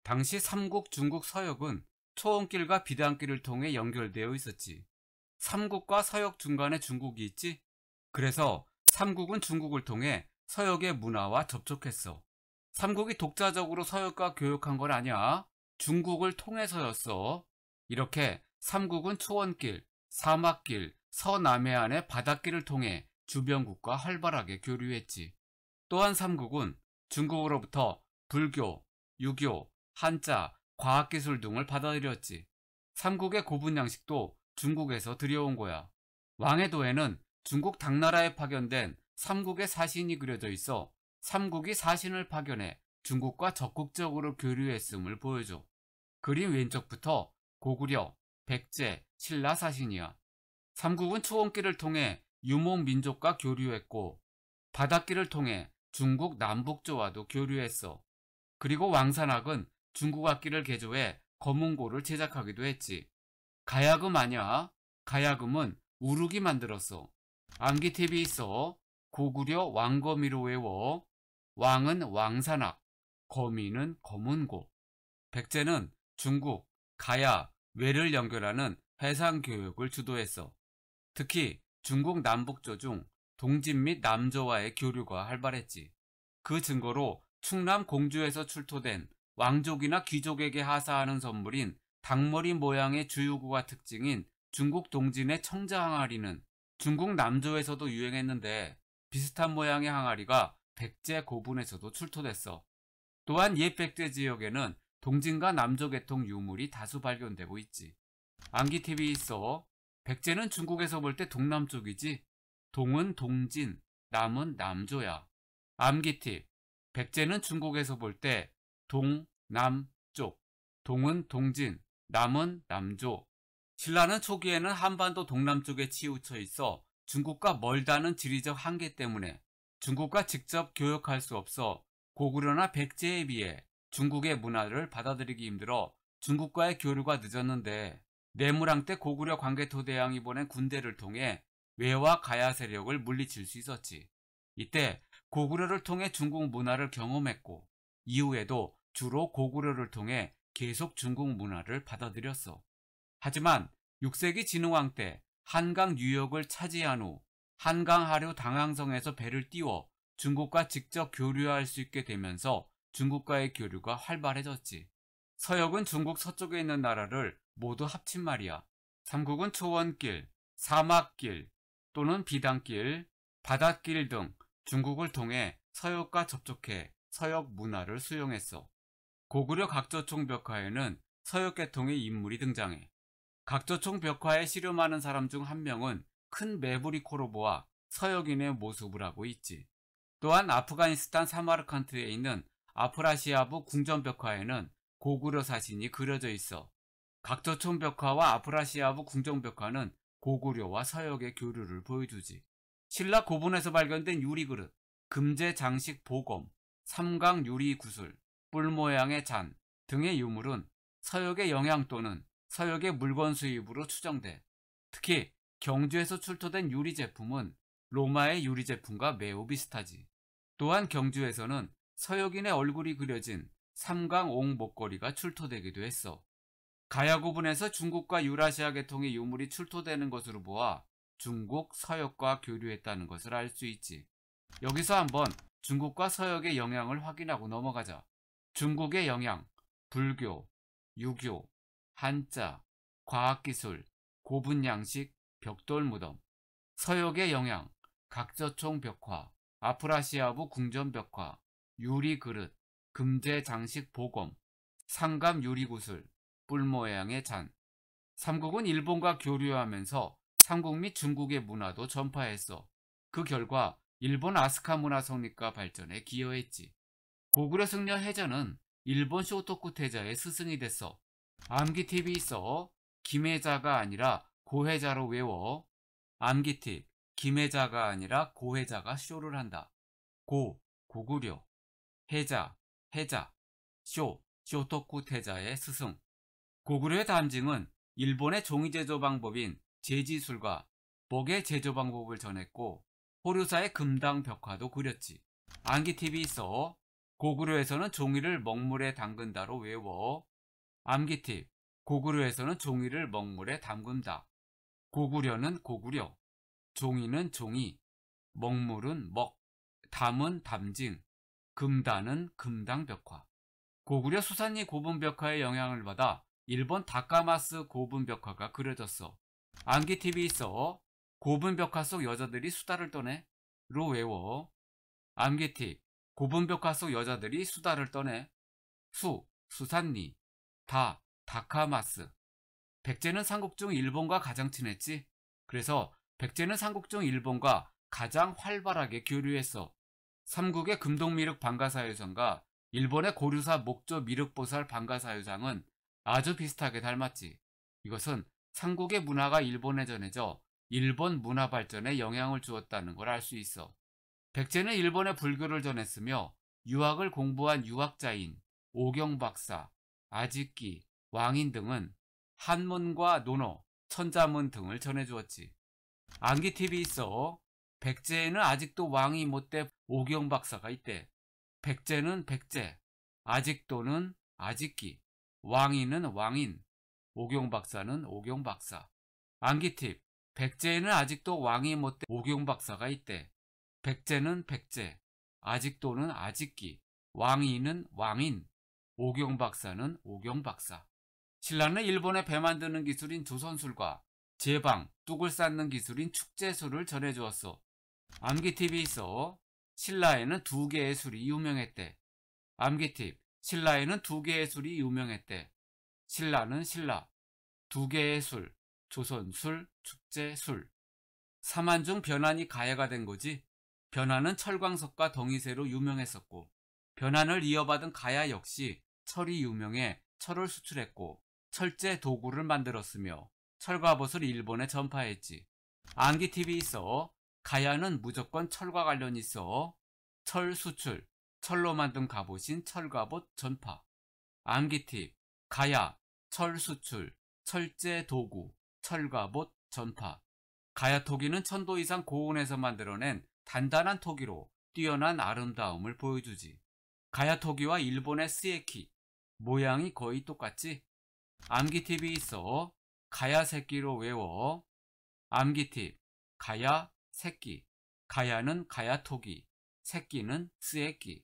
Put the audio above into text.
당시 삼국 중국 서역은 초원길과 비단길을 통해 연결되어 있었지. 삼국과 서역 중간에 중국이 있지. 그래서 삼국은 중국을 통해 서역의 문화와 접촉했어. 삼국이 독자적으로 서역과 교역한 건 아니야. 중국을 통해서였어. 이렇게 삼국은 초원길, 사막길, 서남해안의 바닷길을 통해 주변국과 활발하게 교류했지. 또한 삼국은 중국으로부터 불교, 유교, 한자, 과학기술 등을 받아들였지. 삼국의 고분 양식도 중국에서 들여온 거야. 왕해도에는 중국 당나라에 파견된 삼국의 사신이 그려져 있어 삼국이 사신을 파견해 중국과 적극적으로 교류했음을 보여줘. 그림 왼쪽부터 고구려, 백제, 신라 사신이야. 삼국은 초원길을 통해 유목 민족과 교류했고 바닷길을 통해 중국 남북조와도 교류했어. 그리고 왕산악은 중국 악기를 개조해 거문고를 제작하기도 했지. 가야금 아냐? 가야금은 우르기 만들었어. 암기팁이 있어. 고구려 왕거미로 외워. 왕은 왕산악, 거미는 거문고. 백제는 중국, 가야, 외를 연결하는 해상교역을 주도했어. 특히 중국 남북조 중 동진 및 남조와의 교류가 활발했지. 그 증거로 충남 공주에서 출토된 왕족이나 귀족에게 하사하는 선물인 닭머리 모양의 주유구가 특징인 중국 동진의 청자 항아리는 중국 남조에서도 유행했는데 비슷한 모양의 항아리가 백제 고분에서도 출토됐어. 또한 옛 백제 지역에는 동진과 남조 계통 유물이 다수 발견되고 있지. 암기팁이 있어. 백제는 중국에서 볼 때 동남쪽이지. 동은 동진, 남은 남조야. 암기팁. 백제는 중국에서 볼 때 동남쪽, 동은 동진, 남은 남조. 신라는 초기에는 한반도 동남쪽에 치우쳐 있어 중국과 멀다는 지리적 한계 때문에 중국과 직접 교역할 수 없어 고구려나 백제에 비해 중국의 문화를 받아들이기 힘들어 중국과의 교류가 늦었는데 내무랑 때 고구려 광개토대왕이 보낸 군대를 통해 외와 가야 세력을 물리칠 수 있었지. 이때 고구려를 통해 중국 문화를 경험했고 이후에도 주로 고구려를 통해 계속 중국 문화를 받아들였어. 하지만 6세기 진흥왕 때 한강 유역을 차지한 후 한강 하류 당항성에서 배를 띄워 중국과 직접 교류할 수 있게 되면서 중국과의 교류가 활발해졌지. 서역은 중국 서쪽에 있는 나라를 모두 합친 말이야. 삼국은 초원길, 사막길 또는 비단길, 바닷길 등 중국을 통해 서역과 접촉해 서역 문화를 수용했어. 고구려 각조총 벽화에는 서역 계통의 인물이 등장해. 각조총 벽화에 씨름하는 사람 중 한 명은 큰 매부리 코로 보아 서역인의 모습을 하고 있지. 또한 아프가니스탄 사마르칸트에 있는 아프라시아부 궁전 벽화에는 고구려 사신이 그려져 있어. 각조총 벽화와 아프라시아부 궁전 벽화는 고구려와 서역의 교류를 보여주지. 신라 고분에서 발견된 유리그릇, 금제 장식 보검, 삼강 유리 구슬, 뿔 모양의 잔 등의 유물은 서역의 영향 또는 서역의 물건 수입으로 추정돼. 특히 경주에서 출토된 유리 제품은 로마의 유리 제품과 매우 비슷하지. 또한 경주에서는 서역인의 얼굴이 그려진 삼강옥 목걸이가 출토되기도 했어. 가야 고분에서 중국과 유라시아 계통의 유물이 출토되는 것으로 보아 중국, 서역과 교류했다는 것을 알 수 있지. 여기서 한번 중국과 서역의 영향을 확인하고 넘어가자. 중국의 영향, 불교, 유교, 한자, 과학기술, 고분양식, 벽돌무덤. 서역의 영향, 각저총 벽화, 아프라시아부 궁전 벽화, 유리그릇, 금제 장식 보검, 상감 유리구슬, 뿔 모양의 잔. 삼국은 일본과 교류하면서 삼국 및 중국의 문화도 전파했어. 그 결과 일본 아스카 문화 성립과 발전에 기여했지. 고구려 승려 해전은 일본 쇼토쿠 태자의 스승이 됐어. 암기팁이 있어. 김혜자가 아니라 고혜자로 외워. 암기팁. 김혜자가 아니라 고혜자가 쇼를 한다. 고구려. 해자, 쇼토쿠 태자의 스승. 고구려의 담징은 일본의 종이 제조 방법인 제지술과 먹의 제조 방법을 전했고 호류사의 금당 벽화도 그렸지. 암기팁이 있어. 고구려에서는 종이를 먹물에 담근다로 외워. 암기 팁. 고구려에서는 종이를 먹물에 담근다. 고구려는 고구려, 종이는 종이, 먹물은 먹, 담은 담징, 금단은 금당벽화. 고구려 수산리 고분벽화의 영향을 받아 일본 다카마스 고분벽화가 그려졌어. 암기 팁이 있어. 고분벽화 속 여자들이 수다를 떠네. 로 외워. 암기 팁. 고분벽화 속 여자들이 수다를 떠네. 수산리, 다카마스. 백제는 삼국 중 일본과 가장 친했지. 그래서 백제는 삼국 중 일본과 가장 활발하게 교류했어. 삼국의 금동미륵 방가사유상과 일본의 고류사 목조 미륵보살 방가사유상은 아주 비슷하게 닮았지. 이것은 삼국의 문화가 일본에 전해져 일본 문화 발전에 영향을 주었다는 걸 알 수 있어. 백제는 일본에 불교를 전했으며 유학을 공부한 유학자인 오경박사, 아직기, 왕인 등은 한문과 논어, 천자문 등을 전해주었지. 암기 팁이 있어. 백제에는 아직도 왕이 못돼 오경박사가 있대. 백제는 백제, 아직도는 아직기, 왕인은 왕인, 오경박사는 오경박사. 암기 팁. 백제에는 아직도 왕이 못돼 오경박사가 있대. 백제는 백제, 아직도는 아직기, 왕인은 왕인, 오경박사는 오경박사. 신라는 일본의 배 만드는 기술인 조선술과 제방, 뚝을 쌓는 기술인 축제술을 전해주었어. 암기 팁이 있어. 신라에는 두 개의 술이 유명했대. 암기 팁. 신라에는 두 개의 술이 유명했대. 신라는 신라, 두 개의 술, 조선술, 축제술. 삼한중 변환이 가야가 된 거지. 변환은 철광석과 덩이쇠로 유명했었고, 변환을 이어받은 가야 역시 철이 유명해 철을 수출했고, 철제 도구를 만들었으며 철갑옷을 일본에 전파했지. 암기 팁이 있어. 가야는 무조건 철과 관련이 있어. 철 수출, 철로 만든 갑옷인 철갑옷 전파. 암기 팁. 가야, 철 수출, 철제 도구, 철갑옷 전파. 가야 토기는 1000도 이상 고온에서 만들어낸 단단한 토기로 뛰어난 아름다움을 보여주지. 가야 토기와 일본의 스에키, 모양이 거의 똑같지? 암기 팁이 있어. 가야 새끼로 외워. 암기 팁. 가야 새끼. 가야는 가야 토기, 새끼는 스에키.